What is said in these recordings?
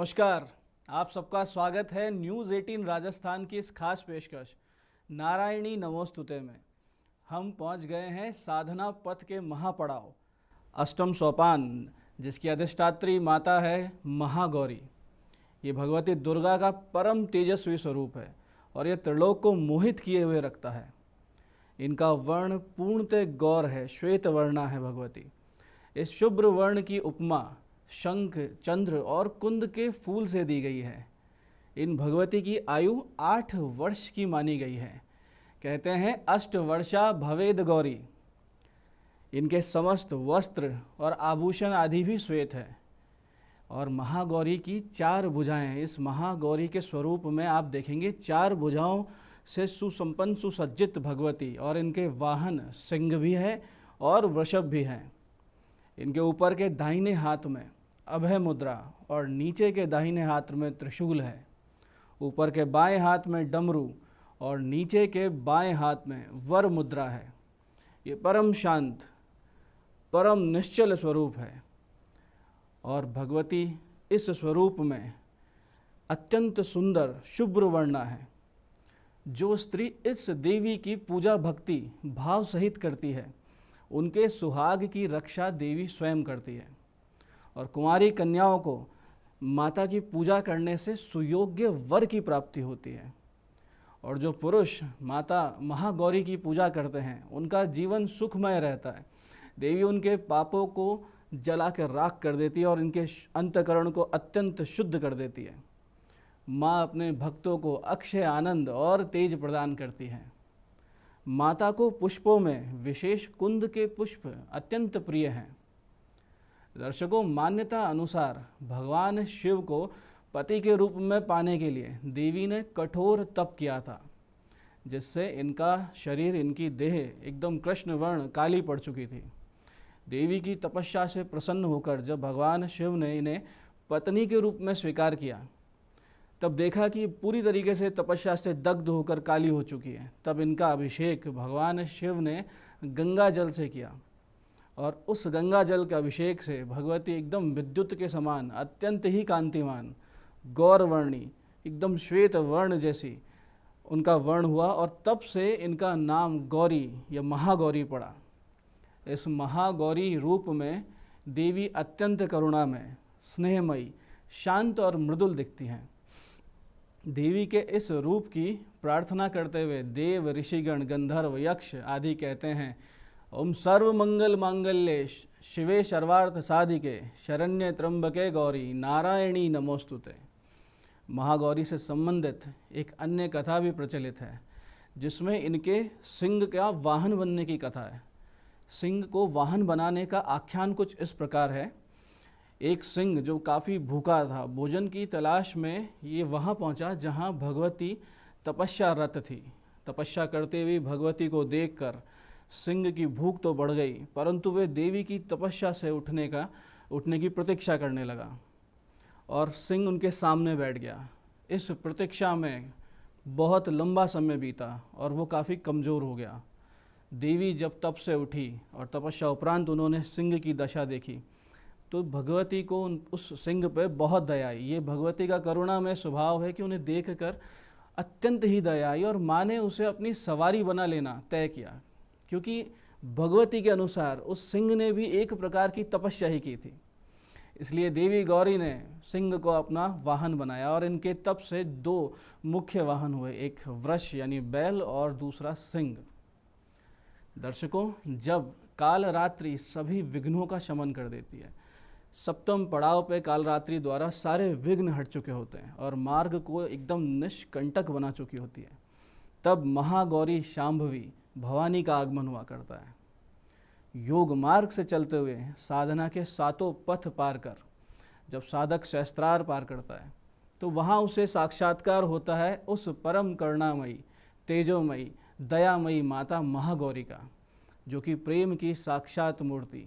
नमस्कार। आप सबका स्वागत है न्यूज़ 18 राजस्थान की इस खास पेशकश नारायणी नमोस्तुते में। हम पहुंच गए हैं साधना पथ के महापड़ाव अष्टम सोपान, जिसकी अधिष्ठात्री माता है महागौरी। ये भगवती दुर्गा का परम तेजस्वी स्वरूप है और ये त्रिलोक को मोहित किए हुए रखता है। इनका वर्ण पूर्णतः गौर है, श्वेत वर्णा है भगवती। इस शुभ्र वर्ण की उपमा शंख, चंद्र और कुंद के फूल से दी गई है। इन भगवती की आयु 8 वर्ष की मानी गई है। कहते हैं 8 वर्षा भवेद गौरी। इनके समस्त वस्त्र और आभूषण आदि भी श्वेत है। और महागौरी की 4 भुजाएं। इस महागौरी के स्वरूप में आप देखेंगे 4 भुजाओं से सुसंपन्न सुसज्जित भगवती, और इनके वाहन सिंह भी है और वृषभ भी हैं। इनके ऊपर के दाहिने हाथ में अभय मुद्रा और नीचे के दाहिने हाथ में त्रिशूल है। ऊपर के बाएं हाथ में डमरू और नीचे के बाएं हाथ में वर मुद्रा है। ये परम शांत, परम निश्चल स्वरूप है। और भगवती इस स्वरूप में अत्यंत सुंदर शुभ्र वर्णा है। जो स्त्री इस देवी की पूजा भक्ति भाव सहित करती है, उनके सुहाग की रक्षा देवी स्वयं करती है। और कुंवारी कन्याओं को माता की पूजा करने से सुयोग्य वर की प्राप्ति होती है। और जो पुरुष माता महागौरी की पूजा करते हैं, उनका जीवन सुखमय रहता है। देवी उनके पापों को जला कर राख कर देती है और इनके अंतकरण को अत्यंत शुद्ध कर देती है। माँ अपने भक्तों को अक्षय आनंद और तेज प्रदान करती है। माता को पुष्पों में विशेष कुंद के पुष्प अत्यंत प्रिय हैं। दर्शकों, मान्यता अनुसार भगवान शिव को पति के रूप में पाने के लिए देवी ने कठोर तप किया था, जिससे इनका शरीर, इनकी देह एकदम कृष्ण वर्ण काली पड़ चुकी थी। देवी की तपस्या से प्रसन्न होकर जब भगवान शिव ने इन्हें पत्नी के रूप में स्वीकार किया, तब देखा कि पूरी तरीके से तपस्या से दग्ध होकर काली हो चुकी है। तब इनका अभिषेक भगवान शिव ने गंगा जल से किया, और उस गंगा जल के अभिषेक से भगवती एकदम विद्युत के समान अत्यंत ही कांतिमान, गौरवर्णी, एकदम श्वेत वर्ण जैसी उनका वर्ण हुआ। और तब से इनका नाम गौरी या महागौरी पड़ा। इस महागौरी रूप में देवी अत्यंत करुणामय, स्नेहमयी, शांत और मृदुल दिखती हैं। देवी के इस रूप की प्रार्थना करते हुए देव, ऋषिगण, गंधर्व, यक्ष आदि कहते हैं, ओम सर्व मंगल मांगल्ये शिवे सर्वार्थ साधिके शरण्ये त्र्यंबके गौरी नारायणी नमोस्तुते। महागौरी से संबंधित एक अन्य कथा भी प्रचलित है, जिसमें इनके सिंह का वाहन बनने की कथा है। सिंह को वाहन बनाने का आख्यान कुछ इस प्रकार है। एक सिंह जो काफ़ी भूखा था, भोजन की तलाश में ये वहाँ पहुँचा जहाँ भगवती तपस्यारत थी। तपस्या करते हुए भगवती को देखकर सिंह की भूख तो बढ़ गई, परंतु वे देवी की तपस्या से उठने की प्रतीक्षा करने लगा, और सिंह उनके सामने बैठ गया। इस प्रतीक्षा में बहुत लंबा समय बीता और वो काफ़ी कमज़ोर हो गया। देवी जब तप से उठी और तपस्या उपरांत उन्होंने सिंह की दशा देखी, तो भगवती को उस सिंह पे बहुत दया आई। ये भगवती का करुणा में स्वभाव है कि उन्हें देखकर अत्यंत ही दया आई, और माँ ने उसे अपनी सवारी बना लेना तय किया, क्योंकि भगवती के अनुसार उस सिंह ने भी एक प्रकार की तपस्या ही की थी। इसलिए देवी गौरी ने सिंह को अपना वाहन बनाया, और इनके तप से 2 मुख्य वाहन हुए, एक वृष यानी बैल और दूसरा सिंह। दर्शकों, जब कालरात्रि सभी विघ्नों का शमन कर देती है, सप्तम पड़ाव पे कालरात्रि द्वारा सारे विघ्न हट चुके होते हैं और मार्ग को एकदम निष्कंटक बना चुकी होती है, तब महागौरी शांभवी भवानी का आगमन हुआ करता है। योग मार्ग से चलते हुए साधना के 7 पथ पार कर जब साधक सहस्त्रार पार करता है, तो वहाँ उसे साक्षात्कार होता है उस परम करुणामयी, तेजोमयी, दयामयी माता महागौरी का, जो कि प्रेम की साक्षात मूर्ति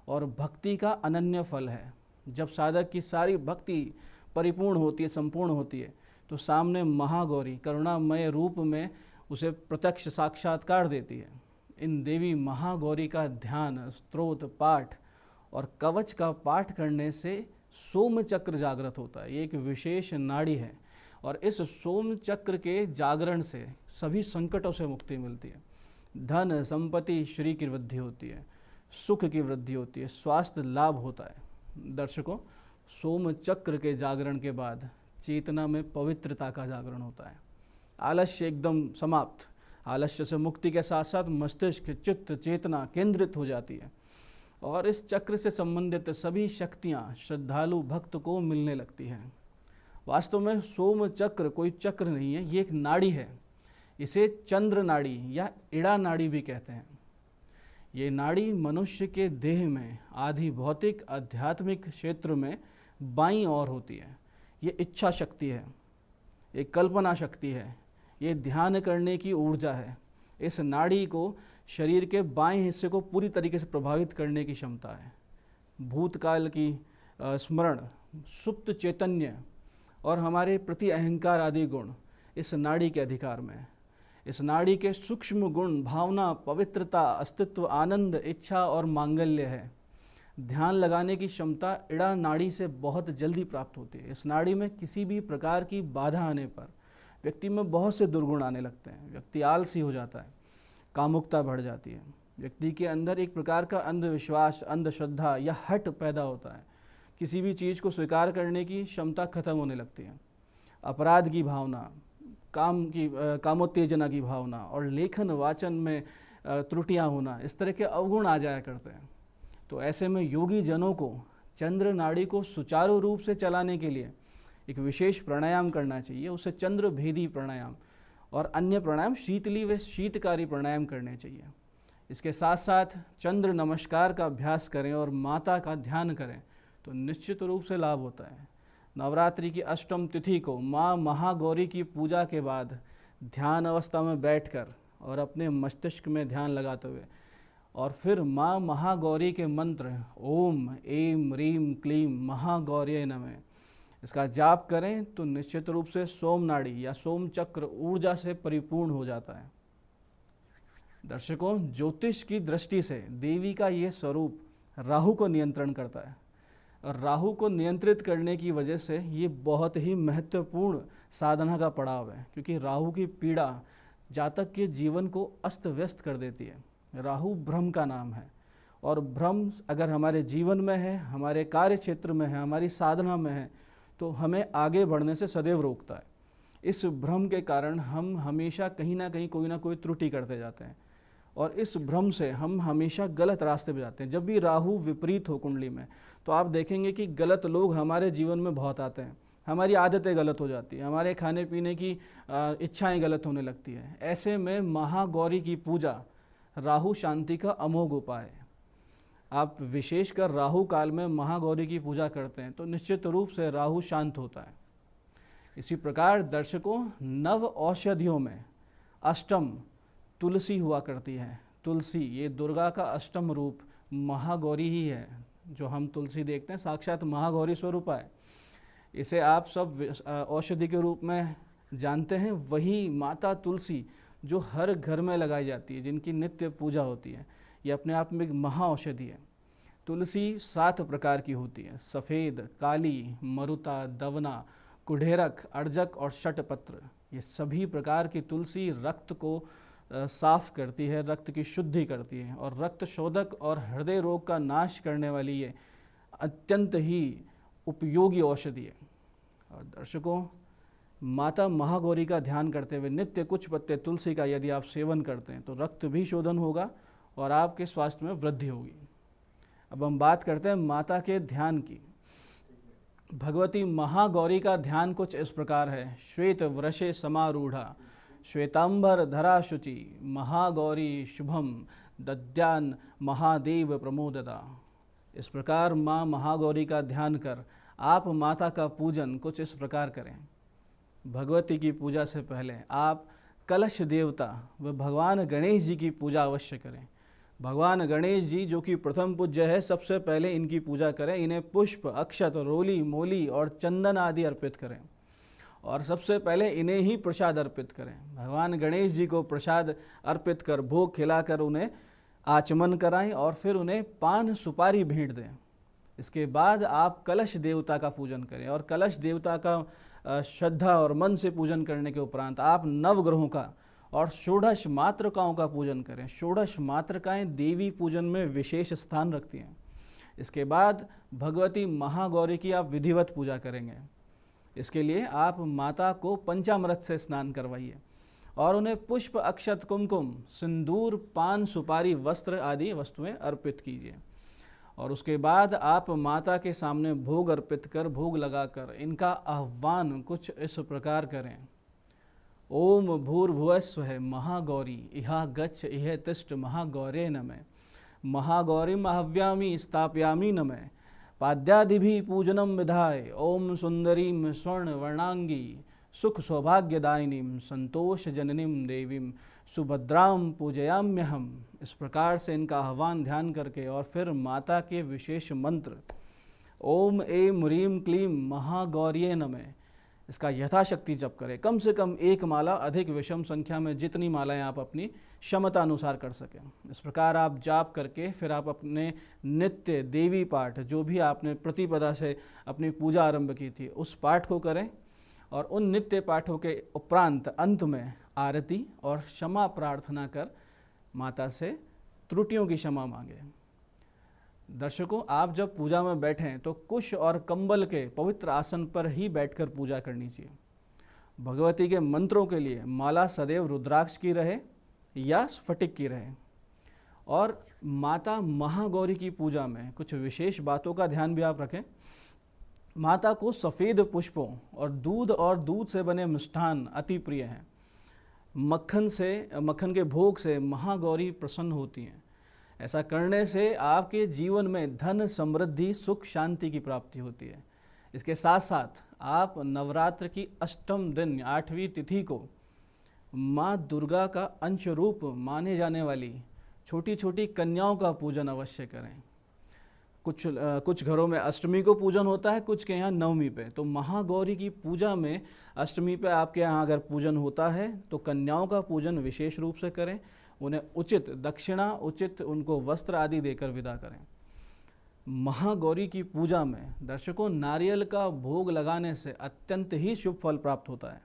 और भक्ति का अनन्य फल है। जब साधक की सारी भक्ति परिपूर्ण होती है, संपूर्ण होती है, तो सामने महागौरी करुणामय रूप में उसे प्रत्यक्ष साक्षात्कार देती है। इन देवी महागौरी का ध्यान, स्तोत्र पाठ और कवच का पाठ करने से सोम चक्र जागृत होता है। ये एक विशेष नाड़ी है और इस सोम चक्र के जागरण से सभी संकटों से मुक्ति मिलती है। धन संपत्ति श्री की वृद्धि होती है, सुख की वृद्धि होती है, स्वास्थ्य लाभ होता है। दर्शकों, सोम चक्र के जागरण के बाद चेतना में पवित्रता का जागरण होता है। आलस्य एकदम समाप्त, आलस्य से मुक्ति के साथ साथ मस्तिष्क, चित्त, चेतना केंद्रित हो जाती है और इस चक्र से संबंधित सभी शक्तियाँ श्रद्धालु भक्त को मिलने लगती हैं। वास्तव में सोम चक्र कोई चक्र नहीं है, ये एक नाड़ी है। इसे चंद्र नाड़ी या इड़ा नाड़ी भी कहते हैं। ये नाड़ी मनुष्य के देह में आधि भौतिक आध्यात्मिक क्षेत्र में बाईं ओर होती है। ये इच्छा शक्ति है, ये कल्पना शक्ति है, ये ध्यान करने की ऊर्जा है। इस नाड़ी को शरीर के बाएं हिस्से को पूरी तरीके से प्रभावित करने की क्षमता है। भूतकाल की स्मरण, सुप्त चैतन्य और हमारे प्रति अहंकार आदि गुण इस नाड़ी के अधिकार में है। इस नाड़ी के सूक्ष्म गुण भावना, पवित्रता, अस्तित्व, आनंद, इच्छा और मांगल्य है। ध्यान लगाने की क्षमता इड़ा नाड़ी से बहुत जल्दी प्राप्त होती है। इस नाड़ी में किसी भी प्रकार की बाधा आने पर व्यक्ति में बहुत से दुर्गुण आने लगते हैं। व्यक्ति आलसी हो जाता है, कामुकता बढ़ जाती है, व्यक्ति के अंदर एक प्रकार का अंधविश्वास, अंधश्रद्धा या हट पैदा होता है। किसी भी चीज़ को स्वीकार करने की क्षमता खत्म होने लगती है। अपराध की भावना, कामोत्तेजना की भावना और लेखन वाचन में त्रुटियां होना, इस तरह के अवगुण आ जाया करते हैं। तो ऐसे में योगी जनों को चंद्र नाड़ी को सुचारू रूप से चलाने के लिए एक विशेष प्राणायाम करना चाहिए। उसे चंद्र भेदी प्राणायाम और अन्य प्राणायाम, शीतली व शीतकारी प्राणायाम करने चाहिए। इसके साथ साथ चंद्र नमस्कार का अभ्यास करें और माता का ध्यान करें तो निश्चित रूप से लाभ होता है। नवरात्रि की अष्टम तिथि को माँ महागौरी की पूजा के बाद ध्यान अवस्था में बैठकर और अपने मस्तिष्क में ध्यान लगाते हुए और फिर माँ महागौरी के मंत्र ओम ऐं ह्रीं क्लीं महागौर्यै नमः इसका जाप करें तो निश्चित रूप से सोम नाड़ी या सोम चक्र ऊर्जा से परिपूर्ण हो जाता है। दर्शकों, ज्योतिष की दृष्टि से देवी का ये स्वरूप राहु को नियंत्रण करता है और राहु को नियंत्रित करने की वजह से ये बहुत ही महत्वपूर्ण साधना का पड़ाव है, क्योंकि राहु की पीड़ा जातक के जीवन को अस्त व्यस्त कर देती है। राहु ब्रह्म का नाम है और ब्रह्म अगर हमारे जीवन में है, हमारे कार्य क्षेत्र में है, हमारी साधना में है तो हमें आगे बढ़ने से सदैव रोकता है। इस भ्रम के कारण हम हमेशा कहीं ना कहीं कोई ना कोई त्रुटि करते जाते हैं और इस भ्रम से हम हमेशा गलत रास्ते पे जाते हैं। जब भी राहु विपरीत हो कुंडली में तो आप देखेंगे कि गलत लोग हमारे जीवन में बहुत आते हैं, हमारी आदतें गलत हो जाती हैं, हमारे खाने पीने की इच्छाएं गलत होने लगती हैं। ऐसे में महागौरी की पूजा राहु शांति का अमोघ उपाय है। आप विशेषकर राहु काल में महागौरी की पूजा करते हैं तो निश्चित रूप से राहु शांत होता है। इसी प्रकार दर्शकों, नव औषधियों में अष्टम तुलसी हुआ करती है। तुलसी ये दुर्गा का अष्टम रूप महागौरी ही है। जो हम तुलसी देखते हैं साक्षात महागौरी स्वरूप है। इसे आप सब औषधि के रूप में जानते हैं। वही माता तुलसी जो हर घर में लगाई जाती है, जिनकी नित्य पूजा होती है, ये अपने आप में एक महा औषधि है। तुलसी 7 प्रकार की होती है, सफ़ेद, काली, मरुता, दवना, कुढ़ेरक, अर्जक और षटपत्र। ये सभी प्रकार की तुलसी रक्त को साफ करती है, रक्त की शुद्धि करती है और रक्त शोधक और हृदय रोग का नाश करने वाली ये अत्यंत ही उपयोगी औषधि है। और दर्शकों, माता महागौरी का ध्यान करते हुए नित्य कुछ पत्ते तुलसी का यदि आप सेवन करते हैं तो रक्त भी शोधन होगा और आपके स्वास्थ्य में वृद्धि होगी। अब हम बात करते हैं माता के ध्यान की। भगवती महागौरी का ध्यान कुछ इस प्रकार है। श्वेत वृषे समारूढ़ा श्वेतांबर धरा शुचि महागौरी शुभम दद्यान महादेव प्रमोददा। इस प्रकार माँ महागौरी का ध्यान कर आप माता का पूजन कुछ इस प्रकार करें। भगवती की पूजा से पहले आप कलश देवता व भगवान गणेश जी की पूजा अवश्य करें। भगवान गणेश जी जो कि प्रथम पूज्य है, सबसे पहले इनकी पूजा करें। इन्हें पुष्प, अक्षत, रोली, मोली और चंदन आदि अर्पित करें और सबसे पहले इन्हें ही प्रसाद अर्पित करें। भगवान गणेश जी को प्रसाद अर्पित कर भोग खिलाकर उन्हें आचमन कराएं और फिर उन्हें पान सुपारी भेंट दें इसके बाद आप कलश देवता का पूजन करें, और कलश देवता का श्रद्धा और मन से पूजन करने के उपरांत आप नवग्रहों का और षोडश मातृकाओं का पूजन करें। षोडश मातृकाएं देवी पूजन में विशेष स्थान रखती हैं। इसके बाद भगवती महागौरी की आप विधिवत पूजा करेंगे। इसके लिए आप माता को पंचामृत से स्नान करवाइए और उन्हें पुष्प, अक्षत, कुमकुम, सिंदूर, पान, सुपारी, वस्त्र आदि वस्तुएं अर्पित कीजिए। और उसके बाद आप माता के सामने भोग अर्पित कर, भोग लगाकर इनका आह्वान कुछ इस प्रकार करें। ओम भूर्भुवस्वः महागौरी इहा गच्छ इह तिष्ठ महागौरे नमः। महागौरीम आह्वयामि स्थापयामि नमः। पाद्यादिभिः पूजनम विधाय ओम सुंदरीम स्वर्ण वर्णांगी सुख सौभाग्यदायिनीं संतोष जननीं देवीं सुभद्राम पूजयाम्यहम। इस प्रकार से इनका आह्वान ध्यान करके और फिर माता के विशेष मंत्र ओम ऐं ह्रीं क्लीं महागौर्ये नमः, इसका यथाशक्ति जप करें। कम से कम एक माला, अधिक विषम संख्या में जितनी मालाएं आप अपनी क्षमता अनुसार कर सकें। इस प्रकार आप जाप करके फिर आप अपने नित्य देवी पाठ, जो भी आपने प्रतिपदा से अपनी पूजा आरंभ की थी, उस पाठ को करें। और उन नित्य पाठों के उपरांत अंत में आरती और क्षमा प्रार्थना कर माता से त्रुटियों की क्षमा मांगे। दर्शकों, आप जब पूजा में बैठें तो कुश और कंबल के पवित्र आसन पर ही बैठकर पूजा करनी चाहिए। भगवती के मंत्रों के लिए माला सदैव रुद्राक्ष की रहे या स्फटिक की रहे। और माता महागौरी की पूजा में कुछ विशेष बातों का ध्यान भी आप रखें। माता को सफ़ेद पुष्पों और दूध से बने मिष्ठान अति प्रिय हैं। मक्खन के भोग से महागौरी प्रसन्न होती हैं। ऐसा करने से आपके जीवन में धन, समृद्धि, सुख, शांति की प्राप्ति होती है। इसके साथ साथ आप नवरात्र की अष्टम दिन 8वीं तिथि को माँ दुर्गा का अंश रूप माने जाने वाली छोटी छोटी कन्याओं का पूजन अवश्य करें। कुछ घरों में अष्टमी को पूजन होता है, कुछ के यहाँ नवमी पे। तो महागौरी की पूजा में अष्टमी पे आपके यहाँ अगर पूजन होता है तो कन्याओं का पूजन विशेष रूप से करें। उन्हें उचित दक्षिणा, उचित उनको वस्त्र आदि देकर विदा करें। महागौरी की पूजा में दर्शकों, नारियल का भोग लगाने से अत्यंत ही शुभ फल प्राप्त होता है।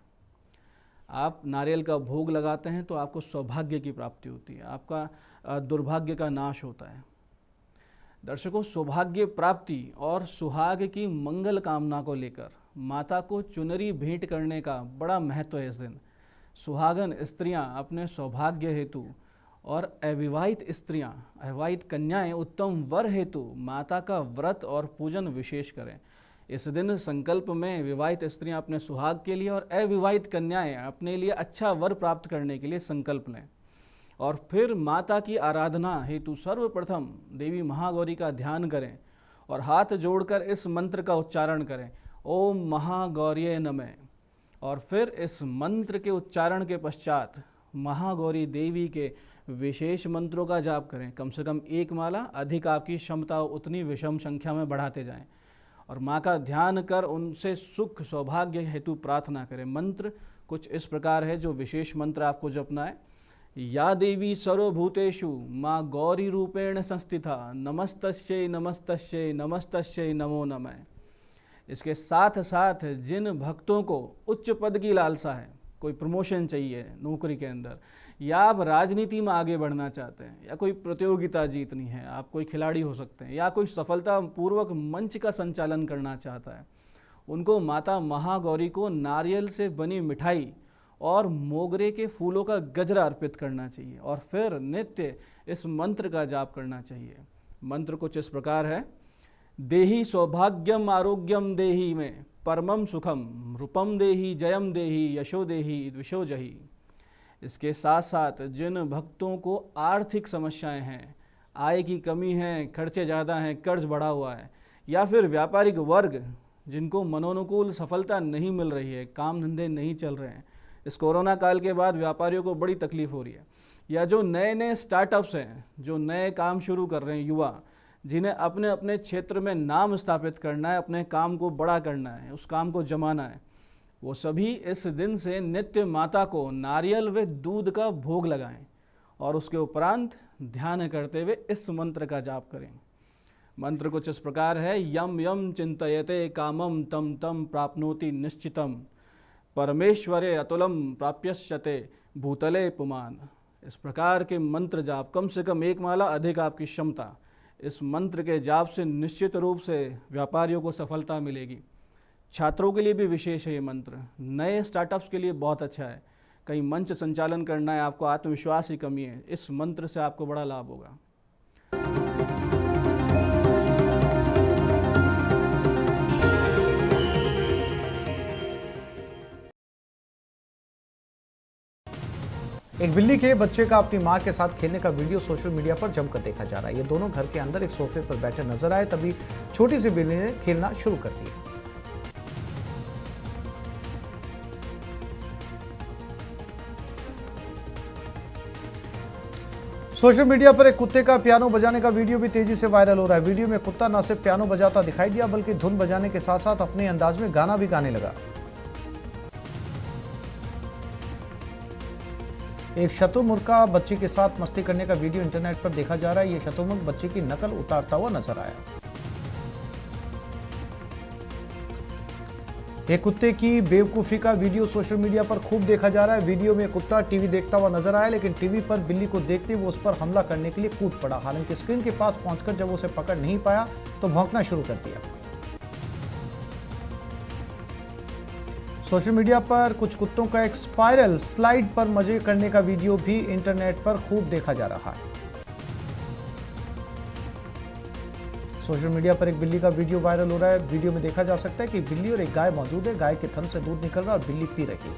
आप नारियल का भोग लगाते हैं तो आपको सौभाग्य की प्राप्ति होती है, आपका दुर्भाग्य का नाश होता है। दर्शकों, सौभाग्य प्राप्ति और सुहाग की मंगल कामना को लेकर माता को चुनरी भेंट करने का बड़ा महत्व है। इस दिन सुहागन स्त्रियां अपने सौभाग्य हेतु और अविवाहित कन्याएं उत्तम वर हेतु माता का व्रत और पूजन विशेष करें। इस दिन संकल्प में विवाहित स्त्रियां अपने सुहाग के लिए और अविवाहित कन्याएं अपने लिए अच्छा वर प्राप्त करने के लिए संकल्प लें। और फिर माता की आराधना हेतु सर्वप्रथम देवी महागौरी का ध्यान करें और हाथ जोड़कर इस मंत्र का उच्चारण करें, ओम महागौर्ये नमः। और फिर इस मंत्र के उच्चारण के पश्चात महागौरी देवी के विशेष मंत्रों का जाप करें। कम से कम एक माला, अधिक आपकी क्षमता उतनी विषम संख्या में बढ़ाते जाएं। और माँ का ध्यान कर उनसे सुख सौभाग्य हेतु प्रार्थना करें। मंत्र कुछ इस प्रकार है, जो विशेष मंत्र आपको जपना है। या देवी सर्वभूतेषु माँ गौरी रूपेण संस्थिता नमस्तस्यै नमस्तस्यै नमस्तस्यै नमो नमः। इसके साथ साथ जिन भक्तों को उच्च पद की लालसा है, कोई प्रमोशन चाहिए नौकरी के अंदर, या आप राजनीति में आगे बढ़ना चाहते हैं, या कोई प्रतियोगिता जीतनी है, आप कोई खिलाड़ी हो सकते हैं, या कोई सफलतापूर्वक मंच का संचालन करना चाहता है, उनको माता महागौरी को नारियल से बनी मिठाई और मोगरे के फूलों का गजरा अर्पित करना चाहिए। और फिर नित्य इस मंत्र का जाप करना चाहिए। मंत्र कुछ इस प्रकार है, देहि सौभाग्यम आरोग्यम देहि में परमम सुखम रूपम देहि जयम देहि यशो देहि द्विषो जहि। इसके साथ साथ जिन भक्तों को आर्थिक समस्याएं हैं, आय की कमी है, खर्चे ज़्यादा हैं, कर्ज बढ़ा हुआ है, या फिर व्यापारिक वर्ग जिनको मनोनुकूल सफलता नहीं मिल रही है, काम धंधे नहीं चल रहे हैं, इस कोरोना काल के बाद व्यापारियों को बड़ी तकलीफ हो रही है, या जो नए नए स्टार्टअप्स हैं, जो नए काम शुरू कर रहे हैं युवा, जिन्हें अपने अपने क्षेत्र में नाम स्थापित करना है, अपने काम को बड़ा करना है, उस काम को जमाना है, वो सभी इस दिन से नित्य माता को नारियल व दूध का भोग लगाएं और उसके उपरांत ध्यान करते हुए इस मंत्र का जाप करें। मंत्र कुछ इस प्रकार है, यम यम चिंतयते कामम तम तम प्राप्नोति निश्चितम, परमेश्वरे अतुलम प्राप्यस्यते भूतले पुमान। इस प्रकार के मंत्र जाप, कम से कम एक माला, अधिक आपकी क्षमता, इस मंत्र के जाप से निश्चित रूप से व्यापारियों को सफलता मिलेगी। छात्रों के लिए भी विशेष है ये मंत्र, नए स्टार्टअप्स के लिए बहुत अच्छा है। कहीं मंच संचालन करना है, आपको आत्मविश्वास की कमी है, इस मंत्र से आपको बड़ा लाभ होगा। एक बिल्ली के बच्चे का अपनी मां के साथ खेलने का वीडियो सोशल मीडिया पर जमकर देखा जा रहा है। ये दोनों घर के अंदर एक सोफे पर बैठे नजर आए, तभी छोटी सी बिल्ली ने खेलना शुरू कर दिया। सोशल मीडिया पर एक कुत्ते का पियानो बजाने का वीडियो भी तेजी से वायरल हो रहा है। वीडियो में कुत्ता न सिर्फ पियानो बजाता दिखाई दिया, बल्कि धुन बजाने के साथ साथ अपने अंदाज में गाना भी गाने लगा। एक शतुर्मुर्ग का बच्ची के साथ मस्ती करने का वीडियो इंटरनेट पर देखा जा रहा है। ये शतुर्मुर्ग बच्ची की नकल उतारता हुआ नजर आया। एक कुत्ते की बेवकूफी का वीडियो सोशल मीडिया पर खूब देखा जा रहा है। वीडियो में कुत्ता टीवी देखता हुआ नजर आया, लेकिन टीवी पर बिल्ली को देखते वो उस पर हमला करने के लिए कूद पड़ा। हालांकि स्क्रीन के पास पहुंचकर जब उसे पकड़ नहीं पाया तो भौंकना शुरू कर दिया। सोशल मीडिया पर कुछ कुत्तों का एक स्पाइरल स्लाइड पर मजे करने का वीडियो भी इंटरनेट पर खूब देखा जा रहा है। सोशल मीडिया पर एक बिल्ली का वीडियो वायरल हो रहा है। वीडियो में देखा जा सकता है कि बिल्ली और एक गाय मौजूद है। गाय के थन से दूध निकल रहा है और बिल्ली पी रही है।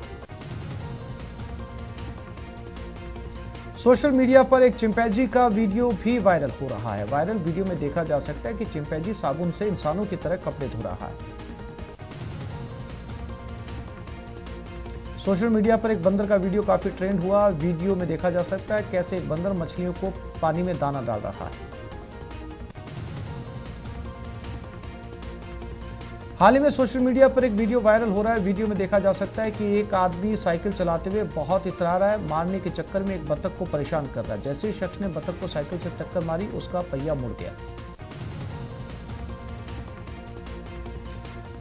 सोशल मीडिया पर एक चिंपैंजी का वीडियो भी वायरल हो रहा है। वायरल वीडियो में देखा जा सकता है कि चिंपैंजी साबुन से इंसानों की तरह कपड़े धो रहा है। सोशल मीडिया पर एक बंदर का वीडियो काफी ट्रेंड हुआ। वीडियो में देखा जा सकता है कैसे एक बंदर मछलियों को पानी में दाना डाल रहा है। हाल ही में सोशल मीडिया पर एक वीडियो वायरल हो रहा है। वीडियो में देखा जा सकता है कि एक आदमी साइकिल चलाते हुए बहुत इतरा रहा है। मारने के चक्कर में एक बतख को परेशान कर रहा है। जैसे ही शख्स ने बतख को साइकिल से टक्कर मारी, उसका पहिया मुड़ गया।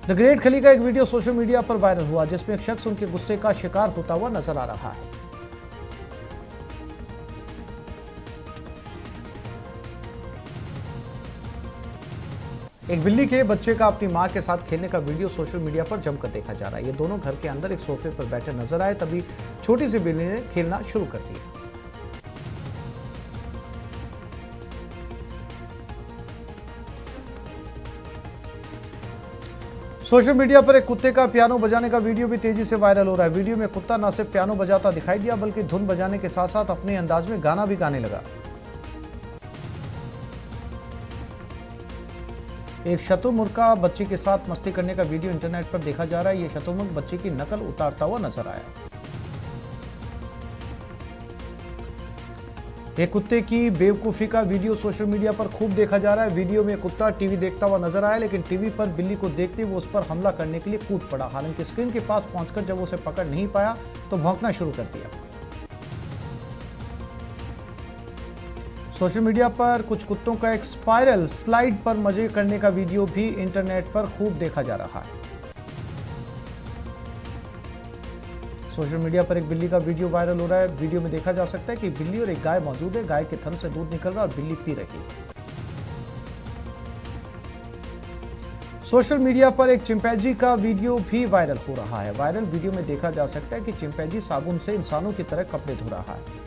द ग्रेट खली का एक वीडियो सोशल मीडिया पर वायरल हुआ, जिसमें एक शख्स उनके गुस्से का शिकार होता हुआ नजर आ रहा है। एक बिल्ली के बच्चे का अपनी मां के साथ खेलने का वीडियो सोशल मीडिया पर जमकर देखा जा रहा है। ये दोनों घर के अंदर एक सोफे पर बैठे नजर आए, तभी छोटी सी बिल्ली ने खेलना शुरू कर दिया। सोशल मीडिया पर एक कुत्ते का पियानो बजाने का वीडियो भी तेजी से वायरल हो रहा है। वीडियो में कुत्ता न सिर्फ पियानो बजाता दिखाई दिया, बल्कि धुन बजाने के साथ साथ अपने अंदाज में गाना भी गाने लगा। एक शतुर्मुर्ग का बच्ची के साथ मस्ती करने का वीडियो इंटरनेट पर देखा जा रहा है। ये शतुर्मुर्ग बच्ची की नकल उतारता हुआ नजर आया। एक कुत्ते की बेवकूफी का वीडियो सोशल मीडिया पर खूब देखा जा रहा है। वीडियो में कुत्ता टीवी देखता हुआ नजर आया, लेकिन टीवी पर बिल्ली को देखते वो उस पर हमला करने के लिए कूद पड़ा। हालांकि स्क्रीन के पास पहुंचकर जब उसे पकड़ नहीं पाया तो भौंकना शुरू कर दिया। सोशल मीडिया पर कुछ कुत्तों का एक स्पाइरल स्लाइड पर मजे करने का वीडियो भी इंटरनेट पर खूब देखा जा रहा है। सोशल मीडिया पर एक बिल्ली का वीडियो वायरल हो रहा है। वीडियो में देखा जा सकता है कि बिल्ली और एक गाय मौजूद है। गाय के थन से दूध निकल रहा है और बिल्ली पी रही है। सोशल मीडिया पर एक चिंपैंजी का वीडियो भी वायरल हो रहा है। वायरल वीडियो में देखा जा सकता है कि चिंपैंजी साबुन से इंसानों की तरह कपड़े धो रहा है।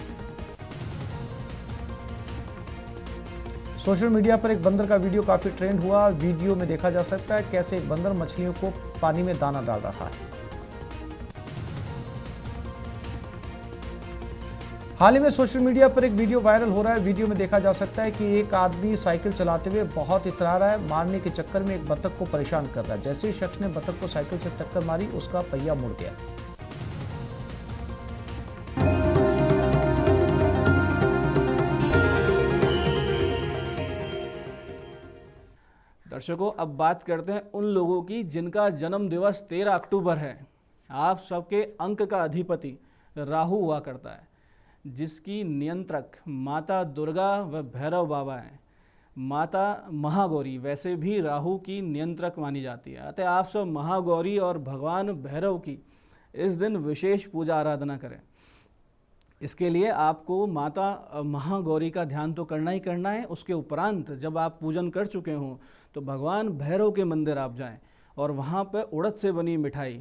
सोशल मीडिया पर एक बंदर का वीडियो काफी ट्रेंड हुआ। वीडियो में देखा जा सकता है कैसे एक बंदर मछलियों को पानी में दाना डाल रहा है। हाल ही में सोशल मीडिया पर एक वीडियो वायरल हो रहा है। वीडियो में देखा जा सकता है कि एक आदमी साइकिल चलाते हुए बहुत इतरा रहा है। मारने के चक्कर में एक बतख को परेशान कर रहा है। जैसे ही शख्स ने बतख को साइकिल से टक्कर मारी, उसका पहिया मुड़ गया। दर्शकों, अब बात करते हैं उन लोगों की जिनका जन्म दिवस 13 अक्टूबर है। आप सबके अंक का अधिपति राहु हुआ करता है, जिसकी नियंत्रक माता दुर्गा व भैरव बाबा हैं। माता महागौरी वैसे भी राहु की नियंत्रक मानी जाती है, अतः आप सब महागौरी और भगवान भैरव की इस दिन विशेष पूजा आराधना करें। इसके लिए आपको माता महागौरी का ध्यान तो करना ही करना है। उसके उपरांत जब आप पूजन कर चुके हों तो भगवान भैरव के मंदिर आप जाएं और वहाँ पर उड़द से बनी मिठाई,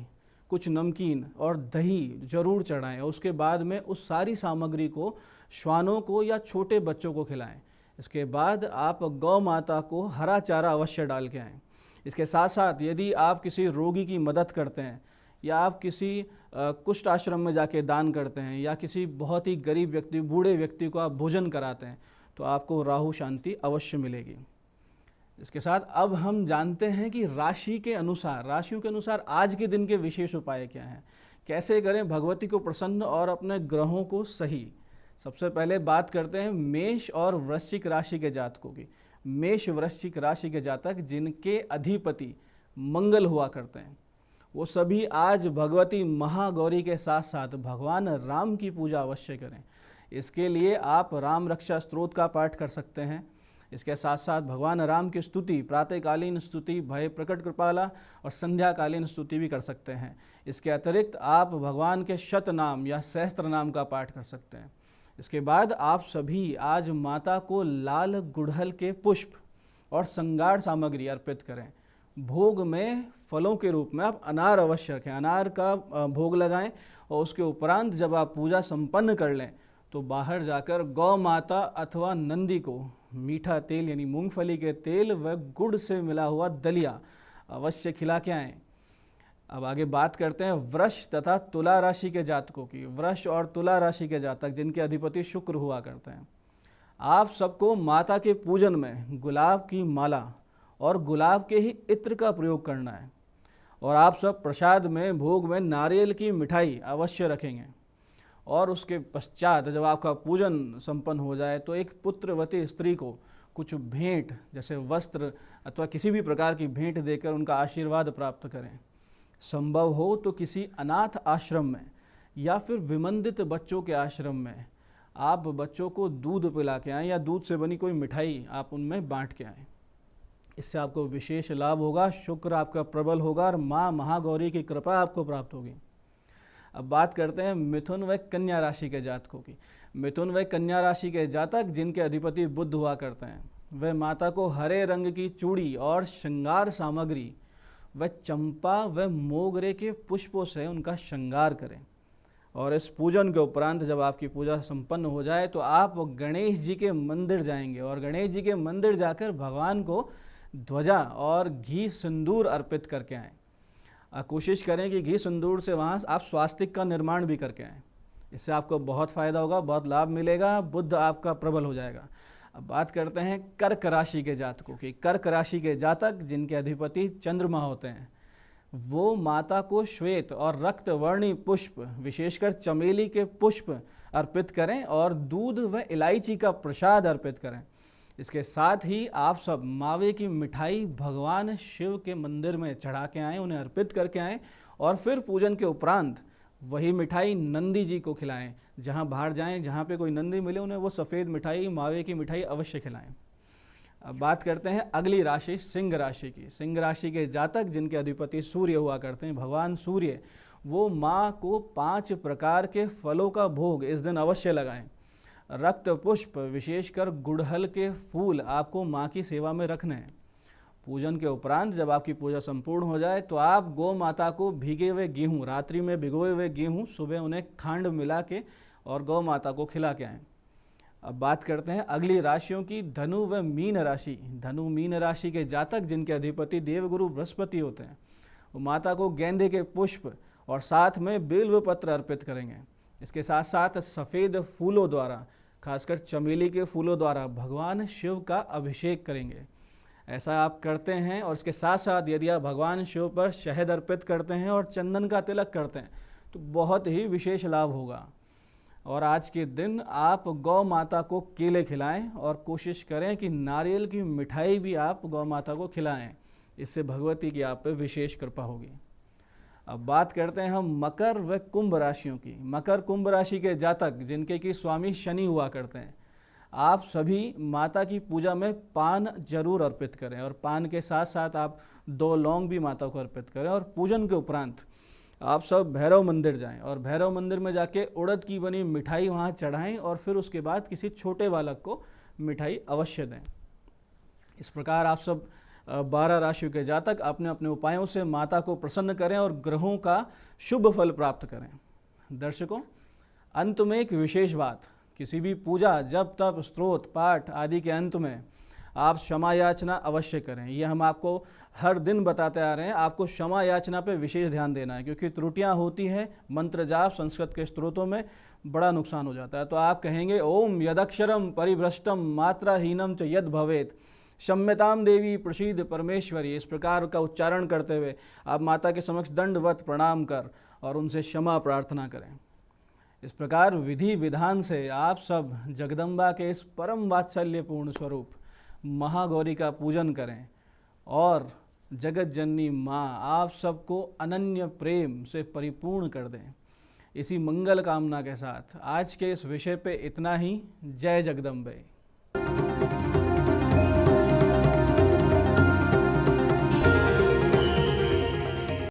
कुछ नमकीन और दही जरूर चढ़ाएं। उसके बाद में उस सारी सामग्री को श्वानों को या छोटे बच्चों को खिलाएं। इसके बाद आप गौ माता को हरा चारा अवश्य डाल के आएँ। इसके साथ साथ यदि आप किसी रोगी की मदद करते हैं या आप किसी कुष्ठ आश्रम में जाके दान करते हैं या किसी बहुत ही गरीब व्यक्ति, बूढ़े व्यक्ति को आप भोजन कराते हैं तो आपको राहु शांति अवश्य मिलेगी। इसके साथ अब हम जानते हैं कि राशियों के अनुसार आज के दिन के विशेष उपाय क्या हैं, कैसे करें भगवती को प्रसन्न और अपने ग्रहों को सही। सबसे पहले बात करते हैं मेष और वृश्चिक राशि के जातकों की। मेष वृश्चिक राशि के जातक जिनके अधिपति मंगल हुआ करते हैं वो सभी आज भगवती महागौरी के साथ साथ भगवान राम की पूजा अवश्य करें। इसके लिए आप राम रक्षा स्तोत्र का पाठ कर सकते हैं। इसके साथ साथ भगवान राम की स्तुति, प्रातःकालीन स्तुति भय प्रकट कृपाला और संध्याकालीन स्तुति भी कर सकते हैं। इसके अतिरिक्त आप भगवान के शत नाम या सहस्त्र नाम का पाठ कर सकते हैं। इसके बाद आप सभी आज माता को लाल गुड़हल के पुष्प और श्रृंगार सामग्री अर्पित करें। भोग में फलों के रूप में आप अनार अवश्य रखें, अनार का भोग लगाएं और उसके उपरांत जब आप पूजा संपन्न कर लें तो बाहर जाकर गौ माता अथवा नंदी को मीठा तेल यानी मूंगफली के तेल व गुड़ से मिला हुआ दलिया अवश्य खिला के आएँ। अब आगे बात करते हैं वृष तथा तुला राशि के जातकों की। वृष और तुला राशि के जातक जिनके अधिपति शुक्र हुआ करते हैं, आप सबको माता के पूजन में गुलाब की माला और गुलाब के ही इत्र का प्रयोग करना है और आप सब प्रसाद में भोग में नारियल की मिठाई अवश्य रखेंगे। और उसके पश्चात जब आपका पूजन संपन्न हो जाए तो एक पुत्रवती स्त्री को कुछ भेंट जैसे वस्त्र अथवा किसी भी प्रकार की भेंट देकर उनका आशीर्वाद प्राप्त करें। संभव हो तो किसी अनाथ आश्रम में या फिर विमंदित बच्चों के आश्रम में आप बच्चों को दूध पिला के आएँ या दूध से बनी कोई मिठाई आप उनमें बांट के आएँ। इससे आपको विशेष लाभ होगा, शुक्र आपका प्रबल होगा और माँ महागौरी की कृपा आपको प्राप्त होगी। अब बात करते हैं मिथुन व कन्या राशि के जातकों की। मिथुन व कन्या राशि के जातक जिनके अधिपति बुध हुआ करते हैं वे माता को हरे रंग की चूड़ी और श्रृंगार सामग्री व चंपा व मोगरे के पुष्पों से उनका श्रृंगार करें। और इस पूजन के उपरांत जब आपकी पूजा संपन्न हो जाए तो आप गणेश जी के मंदिर जाएंगे और गणेश जी के मंदिर जाकर भगवान को ध्वजा और घी सिंदूर अर्पित करके आएँ। कोशिश करें कि घी सिंदूर से वहाँ आप स्वास्तिक का निर्माण भी करके आएँ। इससे आपको बहुत फ़ायदा होगा, बहुत लाभ मिलेगा, बुध आपका प्रबल हो जाएगा। अब बात करते हैं कर्क राशि के जातकों की। कर्क राशि के जातक जिनके अधिपति चंद्रमा होते हैं वो माता को श्वेत और रक्त वर्णी पुष्प विशेषकर चमेली के पुष्प अर्पित करें और दूध व इलायची का प्रसाद अर्पित करें। इसके साथ ही आप सब मावे की मिठाई भगवान शिव के मंदिर में चढ़ा के आएँ, उन्हें अर्पित करके आएँ और फिर पूजन के उपरांत वही मिठाई नंदी जी को खिलाएं। जहां बाहर जाएं, जहां पे कोई नंदी मिले उन्हें वो सफ़ेद मिठाई, मावे की मिठाई अवश्य खिलाएं। अब बात करते हैं अगली राशि सिंह राशि की। सिंह राशि के जातक जिनके अधिपति सूर्य हुआ करते हैं, भगवान सूर्य वो माँ को 5 प्रकार के फलों का भोग इस दिन अवश्य लगाएं। रक्त पुष्प विशेषकर गुड़हल के फूल आपको माँ की सेवा में रखने हैं। पूजन के उपरांत जब आपकी पूजा संपूर्ण हो जाए तो आप गौ माता को भीगे हुए गेहूँ, रात्रि में भिगोए हुए गेहूँ सुबह उन्हें खांड मिला के और गौ माता को खिला के आएँ। अब बात करते हैं अगली राशियों की, धनु व मीन राशि। धनु मीन राशि के जातक जिनके अधिपति देवगुरु बृहस्पति होते हैं वो माता को गेंदे के पुष्प और साथ में बेलव पत्र अर्पित करेंगे। इसके साथ साथ सफ़ेद फूलों द्वारा, खासकर चमेली के फूलों द्वारा भगवान शिव का अभिषेक करेंगे। ऐसा आप करते हैं और इसके साथ साथ यदि आप भगवान शिव पर शहद अर्पित करते हैं और चंदन का तिलक करते हैं तो बहुत ही विशेष लाभ होगा। और आज के दिन आप गौ माता को केले खिलाएं और कोशिश करें कि नारियल की मिठाई भी आप गौ माता को खिलाएं। इससे भगवती की आप पर विशेष कृपा होगी। अब बात करते हैं हम मकर व कुंभ राशियों की। मकर कुंभ राशि के जातक जिनके कि स्वामी शनि हुआ करते हैं, आप सभी माता की पूजा में पान जरूर अर्पित करें और पान के साथ साथ आप 2 लौंग भी माता को अर्पित करें। और पूजन के उपरांत आप सब भैरव मंदिर जाएं और भैरव मंदिर में जाके उड़द की बनी मिठाई वहाँ चढ़ाएं और फिर उसके बाद किसी छोटे बालक को मिठाई अवश्य दें। इस प्रकार आप सब 12 राशियों के जातक अपने अपने उपायों से माता को प्रसन्न करें और ग्रहों का शुभ फल प्राप्त करें। दर्शकों, अंत में एक विशेष बात, किसी भी पूजा, जप, तप, स्तोत्र, पाठ आदि के अंत में आप क्षमा याचना अवश्य करें। ये हम आपको हर दिन बताते आ रहे हैं। आपको क्षमा याचना पे विशेष ध्यान देना है, क्योंकि त्रुटियां होती हैं मंत्र जाप संस्कृत के स्त्रोतों में, बड़ा नुकसान हो जाता है। तो आप कहेंगे ओम यदक्षरम परिभ्रष्टम मात्राहीनम च यद भवेत क्षम्यताम देवी प्रसीद परमेश्वरी। इस प्रकार का उच्चारण करते हुए आप माता के समक्ष दंडवत प्रणाम कर और उनसे क्षमा प्रार्थना करें। इस प्रकार विधि विधान से आप सब जगदम्बा के इस परम वात्सल्यपूर्ण स्वरूप महागौरी का पूजन करें और जगत जननी माँ आप सबको अनन्य प्रेम से परिपूर्ण कर दें। इसी मंगल कामना के साथ आज के इस विषय पे इतना ही। जय जगदम्बे।